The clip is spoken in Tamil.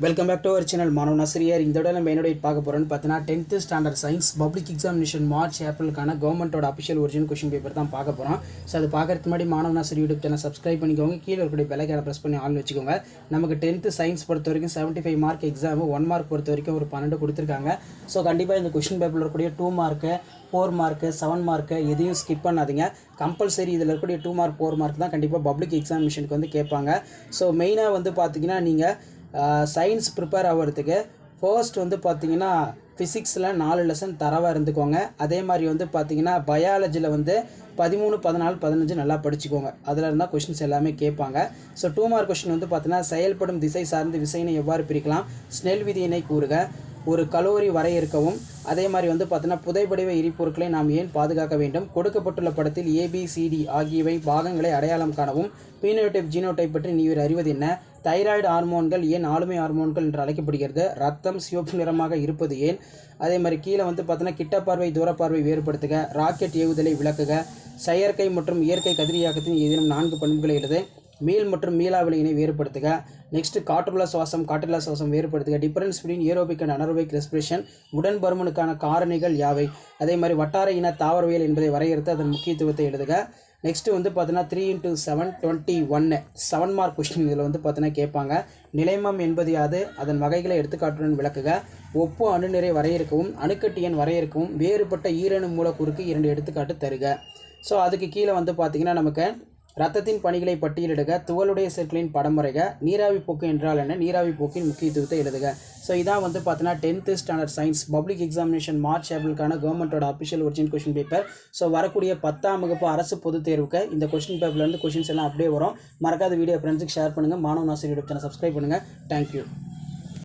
Welcome back to our channel மாணவ நஸ்ரியார். இந்த விட நம்ம என்னோட பார்க்க போகிறோன்னு பார்த்தீங்கன்னா 10th standard science public examination March ஏப்ரலுக்கான கவர்மெண்ட்டோட அஃபிஷியல் ஒரிஜினல் கொஷின் பேப்பர் தான் பார்க்க போகிறோம். ஸோ அது பார்க்கறதுக்கு முன்னாடி மாணவ நஸ்ரி யூடியூப் சேனல் சப்ஸ்கிரைப் பண்ணிக்கோங்க. கீழே இருக்கக்கூடிய பெல் ஐகானை ப்ரெஸ் பண்ணி ஆன் வச்சுக்கோங்க. நமக்கு 10th சயின்ஸ் பொறுத்த வரைக்கும் 75 மார்க் எக்ஸாமு 1 மார்க் பொறுத்த வரைக்கும் ஒரு 12 கொடுத்துருக்காங்க. ஸோ கண்டிப்பாக இந்த கொஷின் பேப்பரில் இருக்கக்கூடிய 2 மார்க்கு 4 மார்க்கு 7 மார்க்கு எதையும் ஸ்கிப் பண்ணாதீங்க. கம்பல்சரி இதில் இருக்கக்கூடிய 2 மார்க் 4 மார்க் தான் கண்டிப்பாக பப்ளிக் எக்ஸாமினேஷனுக்கு வந்து கேட்பாங்க. ஸோ மெயினாக வந்து பார்த்தீங்கன்னா நீங்கள் சயின்ஸ் ப்ரிப்பேர் ஆகிறதுக்கு ஃபர்ஸ்ட் வந்து பார்த்தீங்கன்னா ஃபிசிக்ஸில் 4 லெசன் தரவாக இருந்துக்கோங்க. அதே மாதிரி வந்து பார்த்தீங்கன்னா பயாலஜியில் வந்து 13, 14, 15 நல்லா படிச்சுக்கோங்க. அதில் இருந்தால் கொஷின்ஸ் எல்லாமே கேட்பாங்க. ஸோ 2 மார்க் கொஷின் வந்து பார்த்தீங்கன்னா செயல்படும் திசை சார்ந்து விசையினை எவ்வாறு பிரிக்கலாம், ஸ்னெல் விதியினை கூறுக, ஒரு கலோரி வரையறுக்கவும், அதே மாதிரி வந்து பார்த்தீங்கன்னா புதைபடிவ எரிபொருட்களை நாம் ஏன் பாதுகாக்க வேண்டும், கொடுக்கப்பட்டுள்ள படத்தில் ABCD ஆகியவை பாகங்களை அடையாளம் காணவும், பீனோடைப் ஜீனோடைப் பற்றி நீர் அறிவது என்ன, தைராய்டு ஹார்மோன்கள் ஏன் ஆளுமை ஹார்மோன்கள் என்று அழைக்கப்படுகிறது, ரத்தம் சிவப்பு நிறமாக இருப்பது ஏன், அதே மாதிரி கீழே வந்து பார்த்தீங்கன்னா கிட்டப்பார்வை தூரப்பார்வை வேறுபடுத்துக, ராக்கெட் ஏவுதலை விளக்குக, செயற்கை மற்றும் இயற்கை கதிரியாக்கத்தின் ஏதேனும் 4 பண்புகளை எழுது, மீள் மற்றும் மீளா விலையினை வேறுபடுத்துக, நெக்ஸ்ட் காற்றுள்ள சுவாசம் வேறுபடுத்துக, difference between aerobic and anaerobic respiration, உடன் பருமனுக்கான காரணிகள் யாவை, அதே மாதிரி வட்டார இன தாவரவியல் என்பதை வரையறுத்து அதன் முக்கியத்துவத்தை எழுதுக. நெக்ஸ்ட் வந்து பார்த்தீங்கன்னா 3 × 7 21 7 மார்க் கொஸ்டின் இதில் வந்து பார்த்தீங்கன்னா கேட்பாங்க. நிலைமம் என்பது யாது, அதன் வகைகளை எடுத்துக்காட்டுடன் விளக்குக, ஒப்பு அணுநிறை வரையறுக்கவும், அணுக்கட்டு எண் வரையறுக்கவும், வேறுபட்ட ஈரணு மூலக்கூறுக்கு 2 எடுத்துக்காட்டு தருக. ஸோ அதுக்கு கீழே வந்து பார்த்தீங்கன்னா நமக்கு ரத்தத்தின் பணிகளை பட்டியலிடுக, துகளுடைய சேர்க்கையின் படம் வரைக, நீராவி போக்கு என்றால் என்ன, நீராவி போக்கின் முக்கியத்துவத்தை எழுதுக. ஸோ இதான் வந்து பார்த்தீங்கன்னா 10th standard science public examination March ஏப்ரலுக்கான கவர்மெண்ட்டோட official original question paper. So வரக்கூடிய 10ஆம் வகுப்பு அரசு பொதுத் தேர்வுக்கு இந்த கொஷின் பேப்பர்லேருந்து கொஷின்ஸ் எல்லாம் அப்படியே வரும். மறக்காத வீடியோ ஃப்ரெண்ட்ஸுக்கு ஷேர் பண்ணுங்கள். மாணவ நாசர் யூடியூப் சேனல் சப்ஸ்கிரைப் பண்ணுங்கள். தேங்க்யூ.